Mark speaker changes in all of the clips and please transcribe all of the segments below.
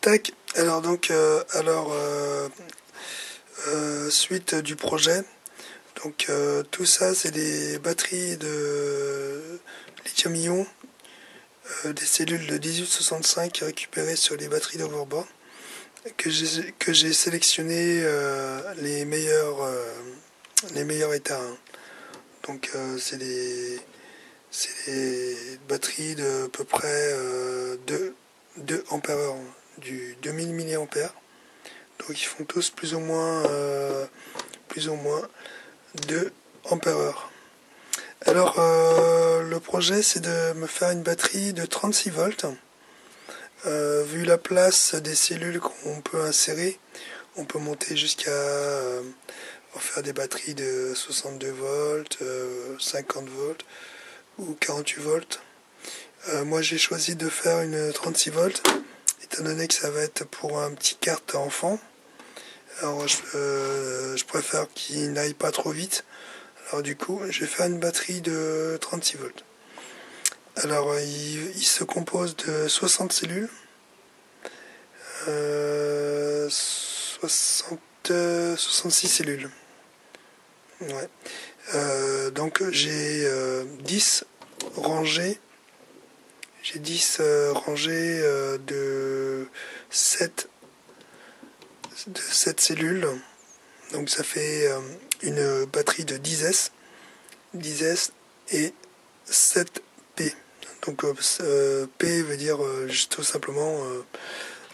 Speaker 1: Tac. Alors donc, suite du projet. Donc tout ça, c'est des batteries de lithium-ion, des cellules de 1865 récupérées sur les batteries d'Overboard, que j'ai sélectionné les meilleurs états. Hein. Donc c'est des batteries de à peu près 2 ampères-heure, du 2000 mAh. Donc ils font tous plus ou moins 2 ampères-heure. Alors le projet, c'est de me faire une batterie de 36 volts. Vu la place des cellules qu'on peut insérer, on peut monter jusqu'à faire des batteries de 62 volts, 50 volts ou 48 volts. Moi j'ai choisi de faire une 36 volts, étant donné que ça va être pour un petit kart enfant. Alors je préfère qu'il n'aille pas trop vite. Alors du coup, je vais faire une batterie de 36 volts. Alors il se compose de 60 cellules. 66 cellules. Ouais. Donc j'ai 10 rangées. J'ai 10 rangées de 7 cellules. Donc ça fait une batterie de 10S. 10S et 7P. Donc P veut dire juste tout simplement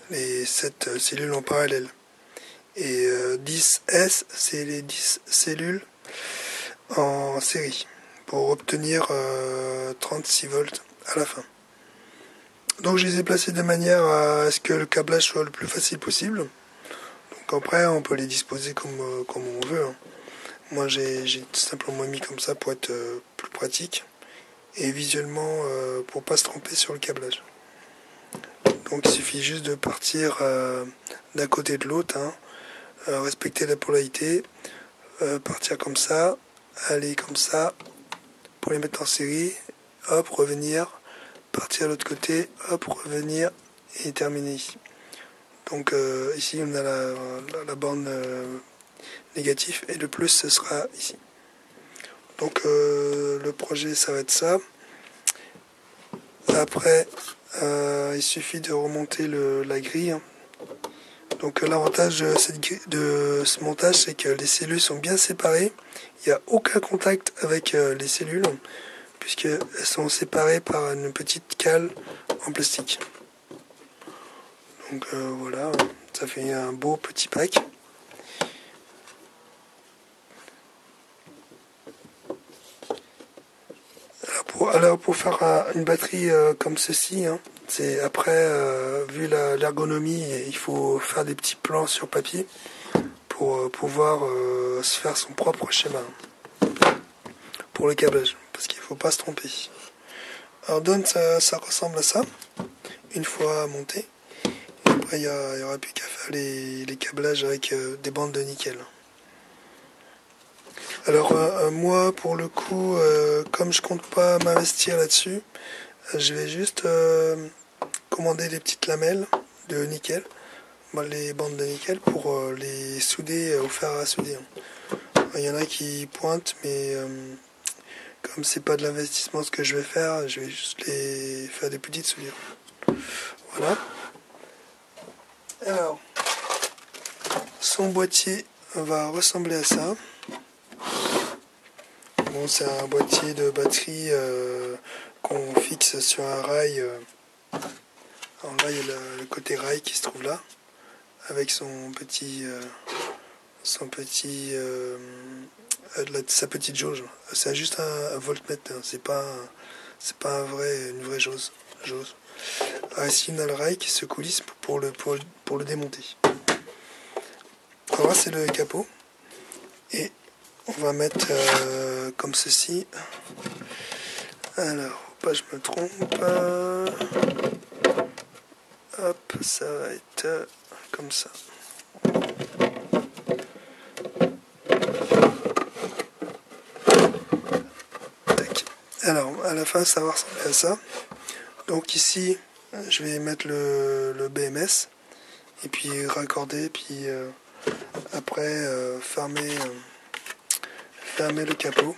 Speaker 1: les 7 cellules en parallèle. Et 10S, c'est les 10 cellules en série pour obtenir 36 volts à la fin. Donc je les ai placés de manière à ce que le câblage soit le plus facile possible. Donc après on peut les disposer comme on veut. Hein. Moi j'ai tout simplement mis comme ça pour être plus pratique et visuellement pour pas se tromper sur le câblage. Donc il suffit juste de partir d'un côté de l'autre, hein, respecter la polarité, partir comme ça, aller comme ça pour les mettre en série, hop, revenir, partir de l'autre côté, hop, revenir et terminer ici. Donc ici on a la borne négative et le plus ce sera ici. Donc le projet ça va être ça. Après il suffit de remonter la grille. Hein. Donc l'avantage de ce montage, c'est que les cellules sont bien séparées. Il n'y a aucun contact avec les cellules, puisqu'elles sont séparées par une petite cale en plastique. Donc voilà, ça fait un beau petit pack. Alors pour faire une batterie comme ceci, hein, c'est après, vu l'ergonomie, il faut faire des petits plans sur papier pour pouvoir se faire son propre schéma pour le câblage, parce qu'il ne faut pas se tromper. Alors donne, ça ressemble à ça, une fois monté. Et après il n'y aura plus qu'à faire les câblages avec des bandes de nickel. Alors moi pour le coup, comme je compte pas m'investir là-dessus, je vais juste commander des petites lamelles de nickel, les bandes de nickel pour les souder au fer à souder. Il y en a qui pointent, mais comme c'est pas de l'investissement ce que je vais faire, je vais juste les faire des petites soudures. Voilà. Alors, son boîtier va ressembler à ça. Bon, c'est un boîtier de batterie qu'on fixe sur un rail. Alors là, il y a le côté rail qui se trouve là, avec sa petite jauge. C'est juste un voltmètre, hein. C'est pas une vraie jauge. Ah, ici, on a le rail qui se coulisse pour le démonter. Alors là, c'est le capot. Et on va mettre comme ceci. Alors, pas je me trompe. Hop, ça va être comme ça. Tac. Alors, à la fin, ça va ressembler à ça. Donc ici, je vais mettre le BMS. et puis raccorder, puis après fermer le capot,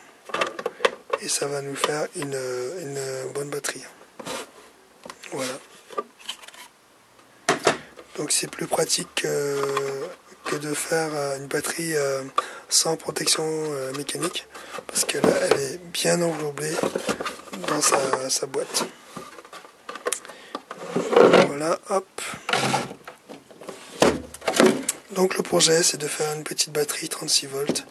Speaker 1: et ça va nous faire une bonne batterie. Voilà. Donc c'est plus pratique que de faire une batterie sans protection mécanique, parce que là elle est bien englobée dans sa boîte. Voilà, hop. Donc le projet, c'est de faire une petite batterie 36 volts.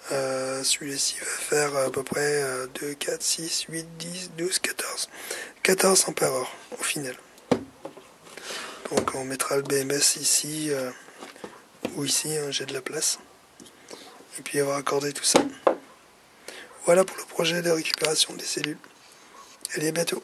Speaker 1: Celui-ci va faire à peu près 2, 4, 6, 8, 10, 12, 14. 14 ampères-heure au final. Donc on mettra le BMS ici ou ici, hein, j'ai de la place. Et puis on va raccorder tout ça. Voilà pour le projet de récupération des cellules. Allez, à bientôt.